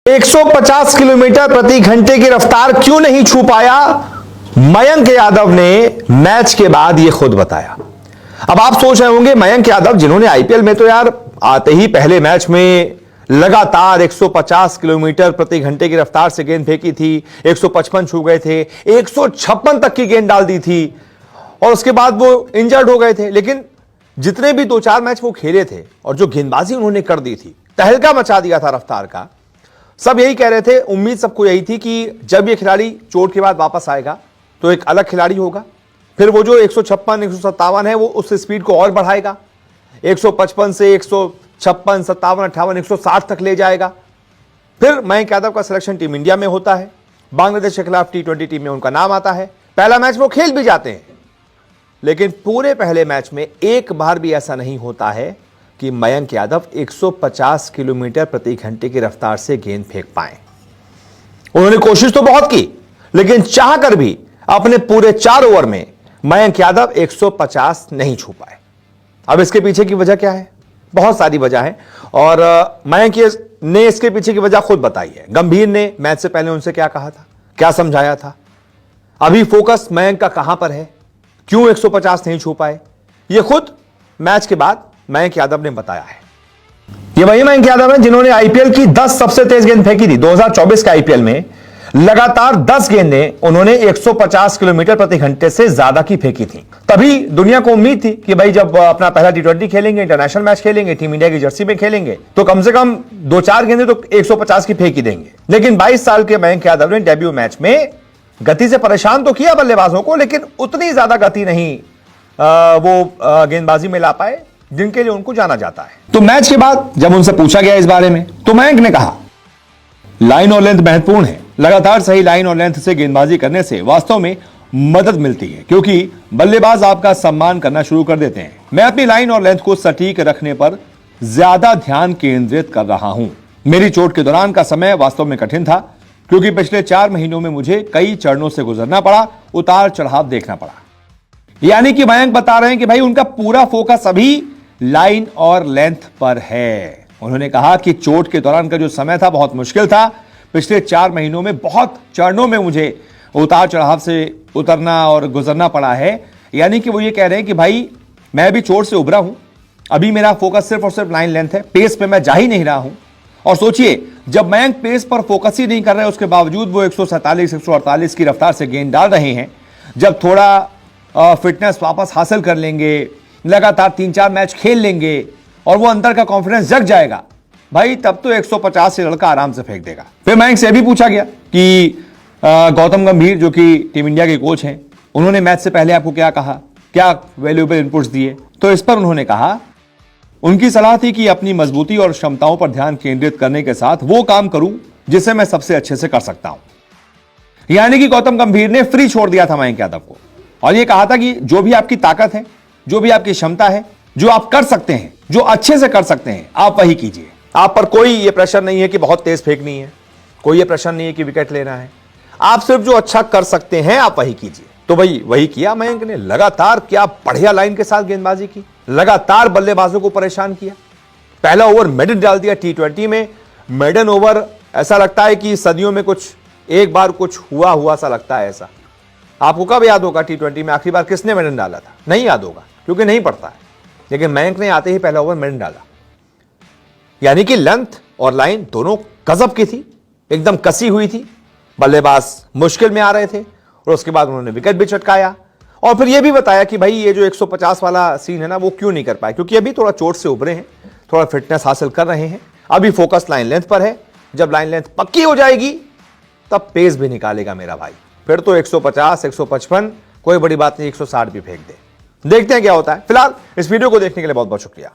150 kilometre प्रति घंटे की रफ्तार क्यों नहीं छू पाया, मयंक यादव ने मैच के बाद यह खुद बताया। अब आप सोच रहे होंगे मयंक यादव जिन्होंने आईपीएल में तो यार आते ही पहले मैच में लगातार 150 किलोमीटर प्रति घंटे की रफ्तार से गेंद फेंकी थी, 155 छू गए थे, 156 तक की गेंद डाल दी थी और उसके बाद वो इंजर्ड हो गए थे। लेकिन जितने भी 2-4 मैच वो खेले थे और जो गेंदबाजी उन्होंने कर दी थी, तहलका मचा दिया था रफ्तार का, सब यही कह रहे थे, उम्मीद सबको यही थी कि जब ये खिलाड़ी चोट के बाद वापस आएगा तो एक अलग खिलाड़ी होगा, फिर वो जो 156 157 है वो उस स्पीड को और बढ़ाएगा, 155 से 156 57 58 160 तक ले जाएगा। फिर मयंक यादव का सिलेक्शन टीम इंडिया में होता है, बांग्लादेश के खिलाफ T20 टीम में उनका नाम आता है, पहला मैच वो खेल भी जाते हैं। लेकिन पूरे पहले मैच में एक बार भी ऐसा नहीं होता है कि मयंक यादव 150 किलोमीटर प्रति घंटे की रफ्तार से गेंद फेंक पाए। उन्होंने कोशिश तो बहुत की, लेकिन चाहकर भी अपने पूरे 4 ओवर में मयंक यादव 150 नहीं छू पाए। अब इसके पीछे की वजह क्या है? बहुत सारी वजह है और मयंक ने इसके पीछे की वजह खुद बताई है। गंभीर ने मैच से पहले उनसे क्या कहा था, क्या समझाया था, अभी फोकस मयंक का कहां पर है, क्यों 150 नहीं छू पाए, यह खुद मैच के बाद मयंक यादव ने बताया है। ये वही मयंक यादव है जिन्होंने आईपीएल की 10 सबसे तेज गेंद फेंकी थी। 2024 के आईपीएल में लगातार 10 गेंदें उन्होंने 150 किलोमीटर प्रति घंटे से ज्यादा की फेंकी थी। तभी दुनिया को उम्मीद थी कि भाई जब अपना पहला T20 खेलेंगे, इंटरनेशनल मैच खेलेंगे, टीम इंडिया की जर्सी में खेलेंगे, तो कम से कम 2-4 गेंदें तो 150 की फेंक ही देंगे। लेकिन 22 साल के मयंक यादव ने डेब्यू मैच में गति से परेशान तो किया बल्लेबाजों को, लेकिन उतनी ज्यादा गति नहीं वो गेंदबाजी में ला पाए जिनके लिए उनको जाना जाता है। तो मैच के बाद जब उनसे पूछा गया इस बारे में, तो मयंक ने कहा, लाइन और लेंथ महत्वपूर्ण है। लगातार सही लाइन और लेंथ से गेंदबाजी करने से वास्तव में मदद मिलती है, क्योंकि बल्लेबाज आपका सम्मान करना शुरू कर देते हैं। मैं अपनी लाइन और लेंथ को सटीक रखने पर ज्यादा ध्यान केंद्रित कर रहा हूं। मेरी चोट के दौरान का समय वास्तव में कठिन था, क्योंकि पिछले 4 महीनों में मुझे कई चरणों से गुजरना पड़ा, उतार चढ़ाव देखना पड़ा। यानी कि मयंक बता रहे हैं कि भाई उनका पूरा फोकस अभी लाइन और लेंथ पर है। उन्होंने कहा कि चोट के दौरान का जो समय था बहुत मुश्किल था, पिछले 4 महीनों में बहुत चरणों में मुझे उतार चढ़ाव से उतरना और गुजरना पड़ा है। यानी कि वो ये कह रहे हैं कि भाई मैं भी चोट से उभरा हूं, अभी मेरा फोकस सिर्फ और सिर्फ लाइन लेंथ है, पेस पे मैं जा ही नहीं रहा हूं। और सोचिए, जब मयंक पेस पर फोकस ही नहीं कर रहे हैं, उसके बावजूद वो 147 148 की रफ्तार से गेंद डाल रहे हैं। जब थोड़ा फिटनेस वापस हासिल कर लेंगे, लगातार 3-4 मैच खेल लेंगे और वो अंदर का कॉन्फिडेंस जग जाएगा, भाई तब तो 150 से लड़का आराम से फेंक देगा। फिर मयंक से भी पूछा गया कि गौतम गंभीर जो कि टीम इंडिया के कोच हैं, उन्होंने मैच से पहले आपको क्या कहा, क्या वैल्यूएबल इनपुट्स दिए। तो इस पर उन्होंने कहा, उनकी सलाह थी कि अपनी मजबूती और क्षमताओं पर ध्यान केंद्रित करने के साथ वो काम करूं जिसे मैं सबसे अच्छे से कर सकता हूं। यानी कि गौतम गंभीर ने फ्री छोड़ दिया था मयंक यादव को और यह कहा था कि जो भी आपकी ताकत है, जो भी आपकी क्षमता है, जो आप कर सकते हैं, जो अच्छे से कर सकते हैं, आप वही कीजिए। आप पर कोई ये प्रेशर नहीं है कि बहुत तेज फेंकनी है, कोई ये प्रेशर नहीं है कि विकेट लेना है, आप सिर्फ जो अच्छा कर सकते हैं आप वही कीजिए। तो भाई वही किया मयंक ने। लगातार क्या बढ़िया लाइन के साथ गेंदबाजी की, लगातार बल्लेबाजों को परेशान किया। पहला ओवर मेडन डाल दिया। T20 में मेडन ओवर ऐसा लगता है कि सदियों में कुछ एक बार कुछ हुआ सा लगता है। ऐसा आपको कब याद होगा T20 में आखिरी बार किसने मेडन डाला था? नहीं याद होगा, क्योंकि नहीं पड़ता है। लेकिन मयंक ने आते ही पहला ओवर मेडन डाला। यानी कि लेंथ और लाइन दोनों गजब की थी, एकदम कसी हुई थी। बल्लेबाज मुश्किल में आ रहे थे और उसके बाद उन्होंने विकेट भी चटकाया और फिर यह भी बताया कि भाई ये जो 150 वाला सीन है ना, वो क्यों नहीं कर पाए, क्योंकि अभी थोड़ा चोट से उभरे हैं, थोड़ा फिटनेस हासिल कर रहे हैं, अभी फोकस लाइन लेंथ पर है। जब लाइन लेंथ पक्की हो जाएगी तब पेस भी निकालेगा मेरा भाई, फिर तो 150 155 कोई बड़ी बात नहीं, 160 भी फेंक दे। देखते हैं क्या होता है। फिलहाल इस वीडियो को देखने के लिए बहुत बहुत शुक्रिया।